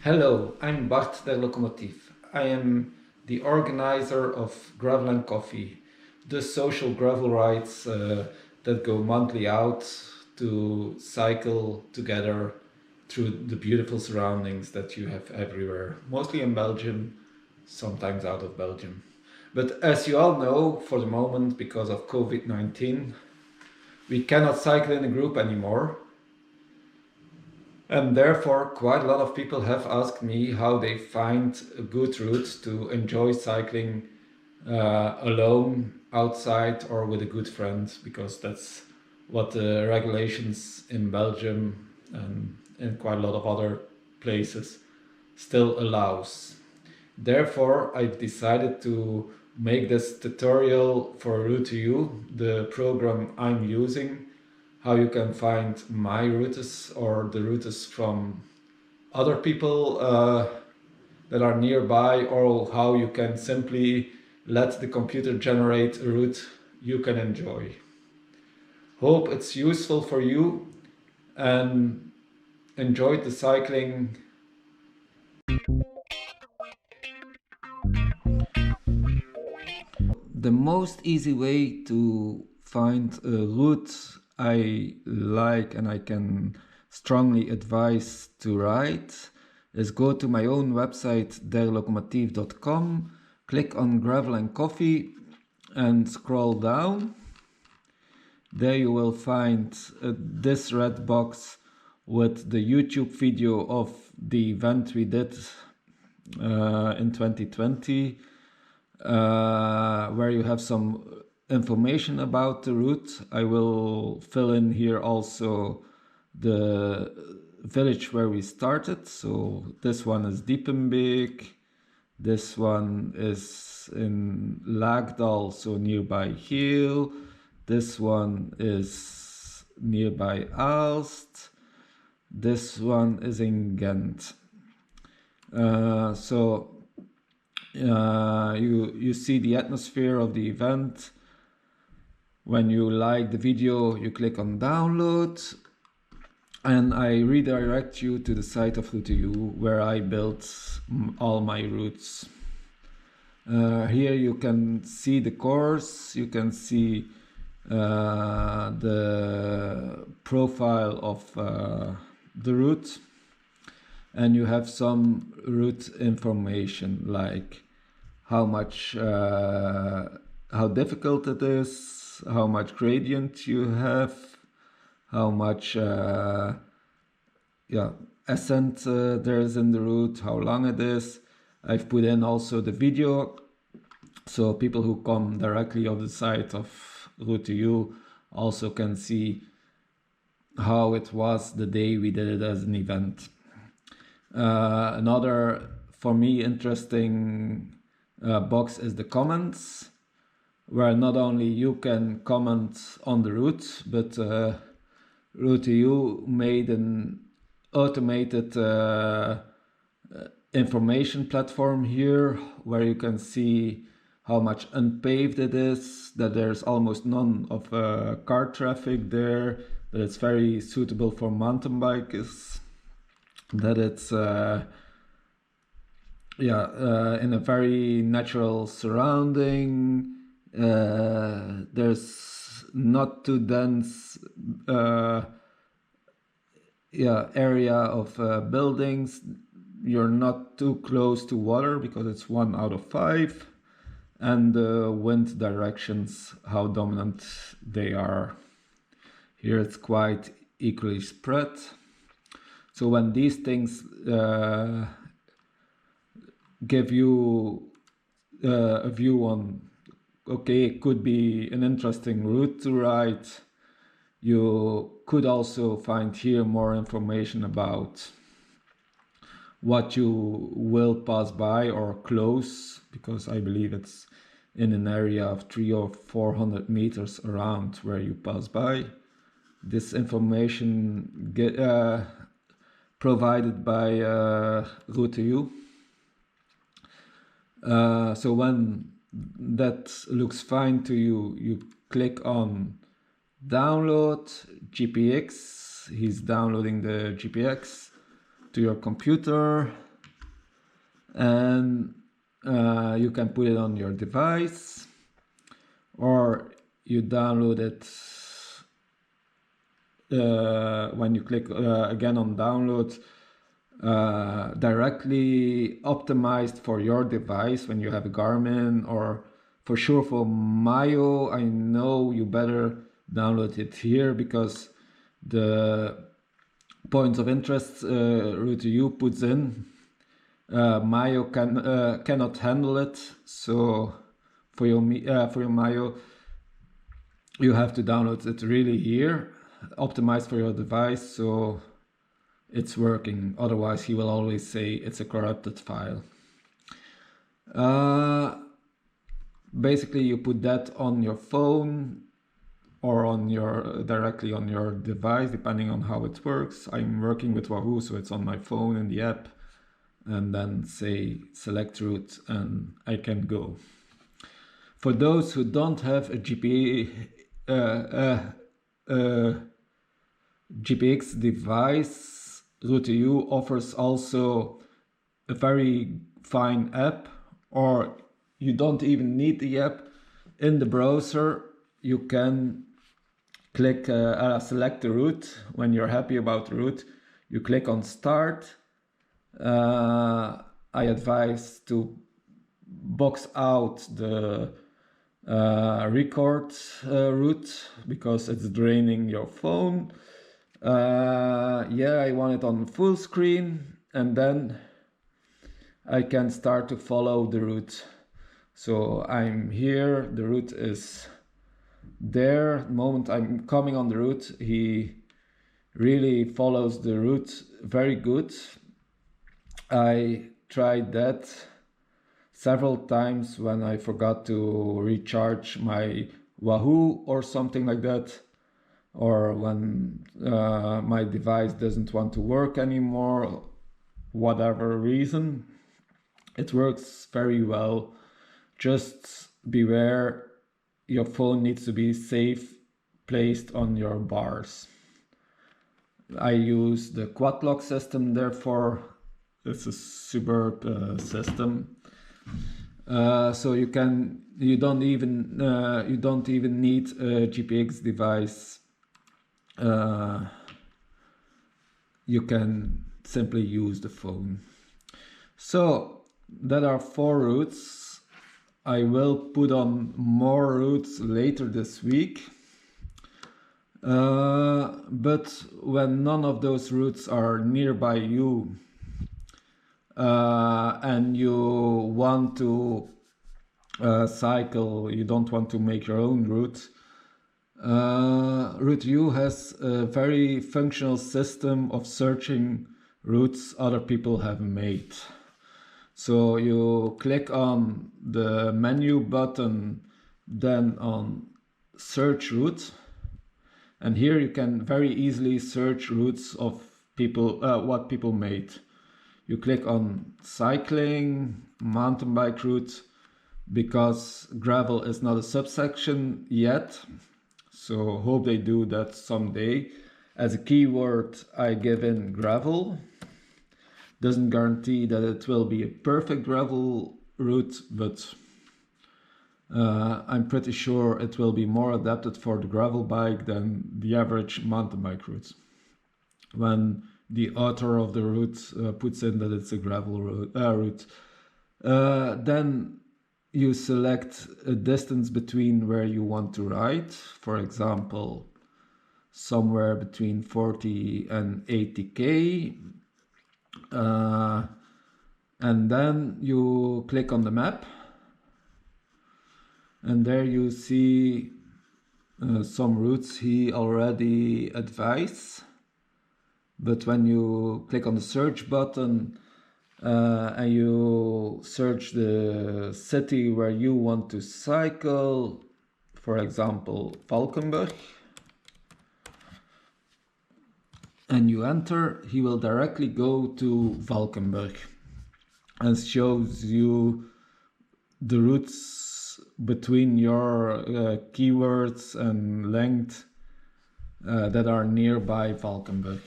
Hello, I'm Bart Der Lokomotiv. I am the organizer of Gravel and Coffee, the social gravel rides that go monthly out to cycle together through the beautiful surroundings that you have everywhere, mostly in Belgium, sometimes out of Belgium. But as you all know, for the moment, because of COVID-19, we cannot cycle in a group anymore. And therefore, quite a lot of people have asked me how they find a good route to enjoy cycling alone, outside, or with a good friend, because that's what the regulations in Belgium and in quite a lot of other places still allows. Therefore, I've decided to make this tutorial for RouteYou, the program I'm using, how you can find my routes or the routes from other people that are nearby, or how you can simply let the computer generate a route you can enjoy. Hope it's useful for you and enjoy the cycling. The most easy way to find a route I like and I can strongly advise to ride is go to my own website derlokomotiv.com, click on Gravel and Coffee and scroll down. There you will find this red box with the YouTube video of the event we did in 2020. Where you have some information about the route. I will fill in here also the village where we started. So this one is Diepenbeek. This one is in Laagdal, so nearby Heel. This one is nearby Aalst. This one is in Ghent. You see the atmosphere of the event. When you like the video, you click on download, and I redirect you to the site of RouteYou where I built all my routes. Here you can see the course, you can see the profile of the route, and you have some route information like how difficult it is, how much gradient you have, how much ascent there is in the route, how long it is. I've put in also the video, so people who come directly on the site of RouteYou also can see how it was the day we did it as an event. Another, for me, interesting box is the comments, where not only you can comment on the route, but RouteYou made an automated information platform here, where you can see how much unpaved it is, that there's almost none of car traffic there, that it's very suitable for mountain bikers, that it's in a very natural surrounding. There's not too dense area of buildings. You're not too close to water because it's 1 out of 5, and the wind directions, how dominant they are. Here it's quite equally spread. So when these things give you a view on, okay, it could be an interesting route to ride, you could also find here more information about what you will pass by or close, because I believe it's in an area of 300 or 400 meters around where you pass by. This information provided by RouteYou. So when that looks fine to you, you click on download GPX. He's downloading the GPX to your computer. and you can put it on your device, or you download it when you click again on download, directly optimized for your device when you have a Garmin, or for sure for Mayo, I know you better download it here, because the points of interest RouteYou puts in, Mayo cannot handle it. So for your Mayo, you have to download it really here, optimized for your device, so it's working. Otherwise, he will always say it's a corrupted file. Basically, you put that on your phone or on your directly on your device, depending on how it works. I'm working with Wahoo, so it's on my phone in the app, and then say select route, and I can go. For those who don't have a GPX device, RouteYou offers also a very fine app, or you don't even need the app. In the browser, you can click select the route. When you're happy about the route, you click on start. I advise to box out the record route, because it's draining your phone. I want it on full screen, and then I can start to follow the route. So I'm here, the route is there. The moment I'm coming on the route, he really follows the route very good. I tried that several times when I forgot to recharge my Wahoo or something like that, or when my device doesn't want to work anymore, whatever reason. It works very well. Just beware, your phone needs to be safe placed on your bars. I use the quad lock system, therefore it's a superb system. So you don't even need a GPX device. You can simply use the phone. So that are 4 routes. I will put on more routes later this week. But when none of those routes are nearby you, and you want to cycle, you don't want to make your own route, RouteYou has a very functional system of searching routes other people have made. So you click on the menu button, then on search route, and here you can very easily search routes of people, what people made. You click on cycling, mountain bike route, because gravel is not a subsection yet. So hope they do that someday. As a keyword, I give in gravel. Doesn't guarantee that it will be a perfect gravel route, but I'm pretty sure it will be more adapted for the gravel bike than the average mountain bike route. When the author of the route puts in that it's a gravel route. Then you select a distance between where you want to ride. For example, somewhere between 40 and 80k. And then you click on the map. And there you see some routes he already advised. But when you click on the search button and you search the city where you want to cycle, for example, Valkenburg, and you enter, he will directly go to Valkenburg and shows you the routes between your keywords and length that are nearby Valkenburg.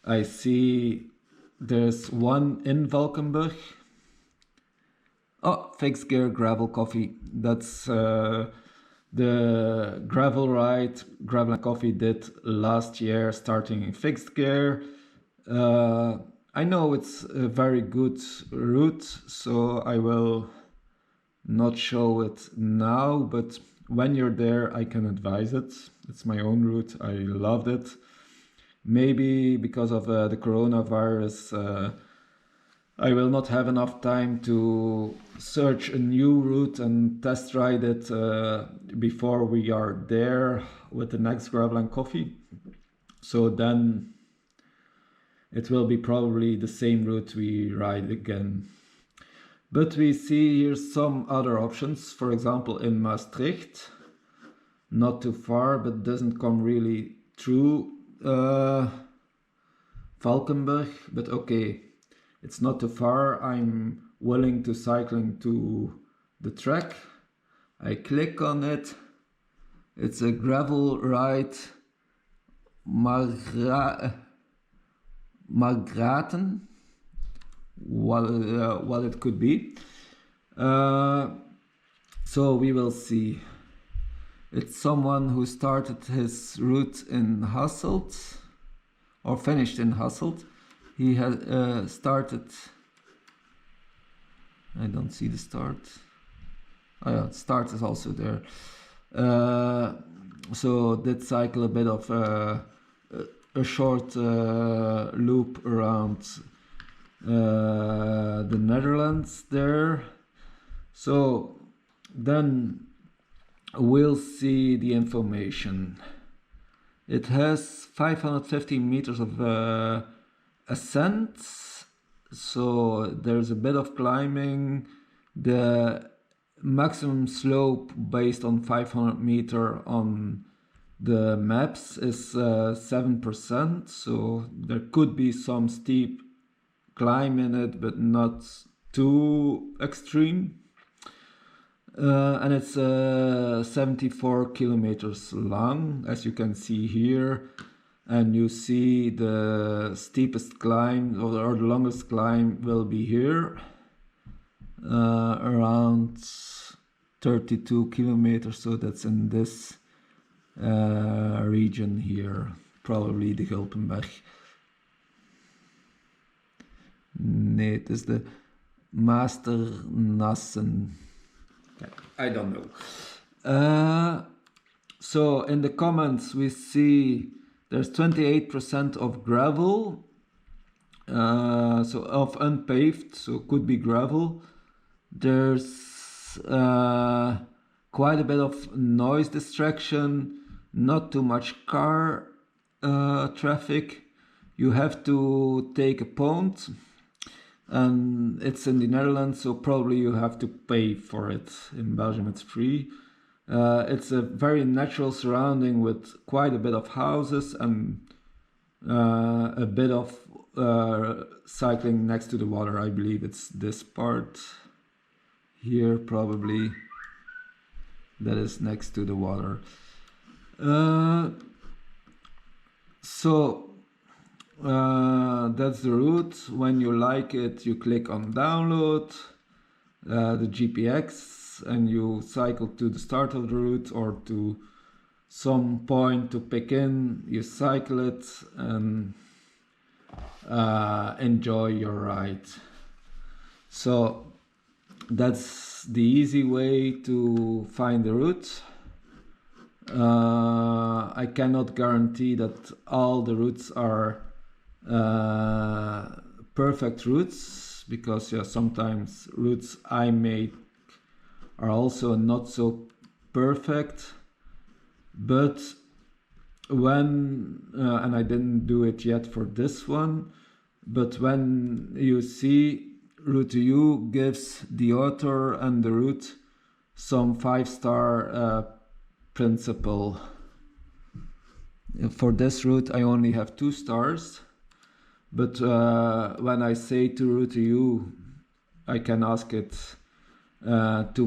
I see there's one in Valkenburg, Oh, fixed gear gravel coffee. That's the gravel ride Gravel and Coffee did last year, starting in fixed gear. I know it's a very good route, so I will not show it now, but when you're there, I can advise it. It's my own route. I loved it. Maybe because of the coronavirus, I will not have enough time to search a new route and test ride it before we are there with the next Gravel and Coffee. So then it will be probably the same route we ride again. But we see here some other options. For example, in Maastricht, not too far, but doesn't come really through Valkenburg. But okay, it's not too far. I'm willing to cycling to the track. I click on it. It's a gravel ride, Margraten. What it could be. So we will see. It's someone who started his route in Hasselt, or finished in Hasselt. He had started. I don't see the start. Oh yeah, start is also there. So did cycle a bit of a short loop around the Netherlands there. So then we'll see the information. It has 550 meters of ascent, so there's a bit of climbing. The maximum slope based on 500 meter on the maps is 7%, so there could be some steep climb in it, but not too extreme. And it's 74 kilometers long, as you can see here. And you see the steepest climb, or the longest climb, will be here, around 32 kilometers. So that's in this region here, probably the Gulpenberg. Nee, het is de Maasternassen. I don't know. So in the comments we see there's 28% of gravel, so of unpaved, so could be gravel. There's quite a bit of noise distraction, not too much car traffic. You have to take a pont, and it's in the Netherlands, so probably you have to pay for it. In Belgium it's free. It's a very natural surrounding with quite a bit of houses and a bit of cycling next to the water. I believe it's this part here, probably, that is next to the water. So that's the route. When you like it, you click on download the GPX and you cycle to the start of the route or to some point to pick in. You cycle it and enjoy your ride. So that's the easy way to find the route. I cannot guarantee that all the routes are perfect routes, because sometimes routes I make are also not so perfect. But when and I didn't do it yet for this one, but when you see RouteYou gives the author and the route some 5-star principle. For this route I only have 2 stars. But when I say to RouteYou, I can ask it to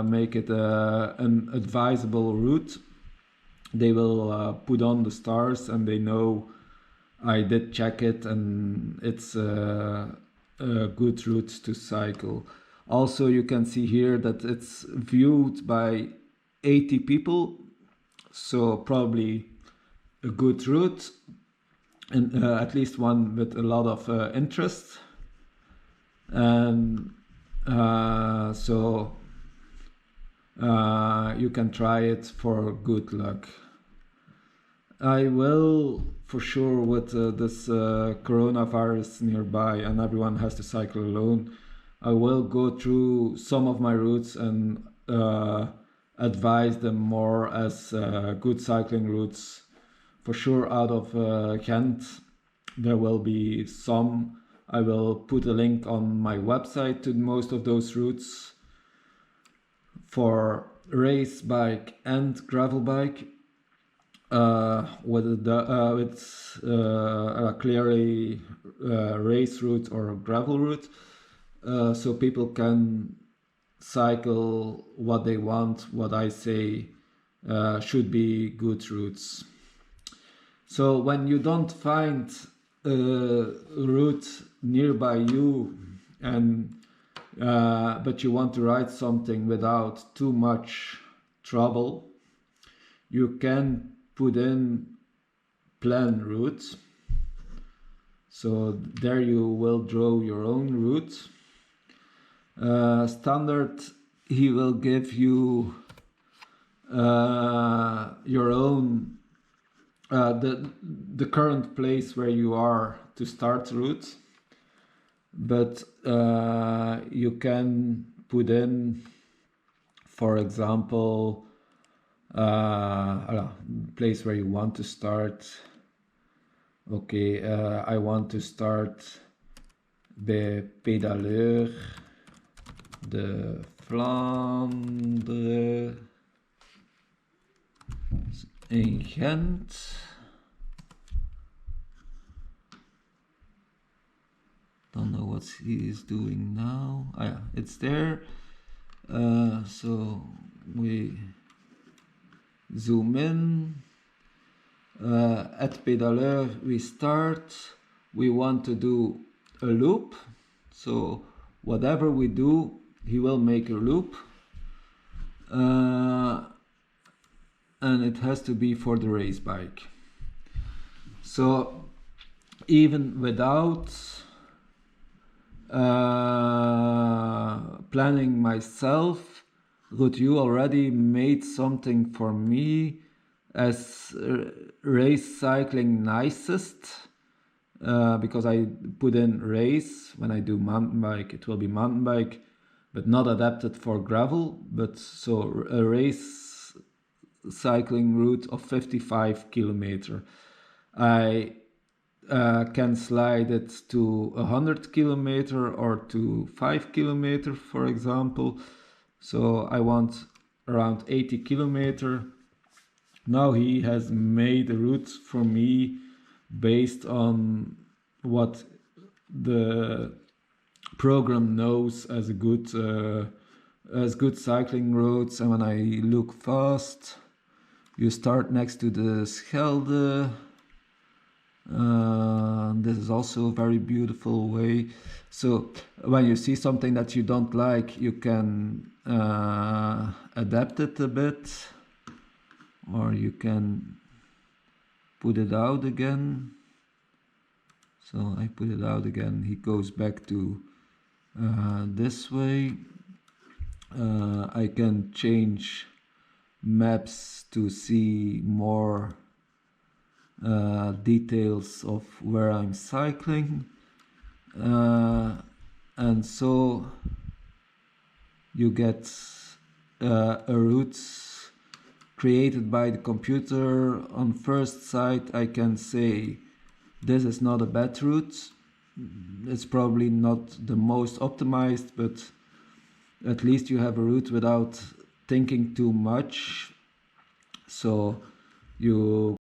make it an advisable route. They will put on the stars and they know I did check it and it's a good route to cycle. Also, you can see here that it's viewed by 80 people, so probably a good route, and at least one with a lot of interest. And so you can try it for good luck. I will, for sure, with this coronavirus nearby and everyone has to cycle alone, I will go through some of my routes and advise them more as good cycling routes. For sure, out of Ghent, there will be some. I will put a link on my website to most of those routes. For race bike and gravel bike, with a clearly race route or gravel route, so people can cycle what they want, what I say should be good routes. So when you don't find a route nearby you, and but you want to ride something without too much trouble, you can put in plan routes. So there you will draw your own route. Standard, he will give you your own the current place where you are to start route, but you can put in, for example, place where you want to start. Okay, I want to start bij Pédaleur de Vlaanderen in Ghent. Don't know what he is doing now. Ah, yeah, it's there. So we zoom in. At Pédaleur we start. We want to do a loop. So whatever we do, he will make a loop. And it has to be for the race bike. So even without planning myself, RouteYou already made something for me as race cycling nicest, because I put in race. When I do mountain bike, it will be mountain bike, but not adapted for gravel. But so a race cycling route of 55 kilometer. I can slide it to 100 kilometer or to 5 kilometer, for example. So I want around 80 kilometer. Now he has made a route for me based on what the program knows as a good cycling routes. And when I look fast, you start next to the Schelde. This is also a very beautiful way. So when you see something that you don't like, you can adapt it a bit, or you can put it out again. So I put it out again. He goes back to this way. I can change maps to see more details of where I'm cycling, and so you get a route created by the computer. On first sight, I can say this is not a bad route. It's probably not the most optimized, but at least you have a route without thinking too much. So you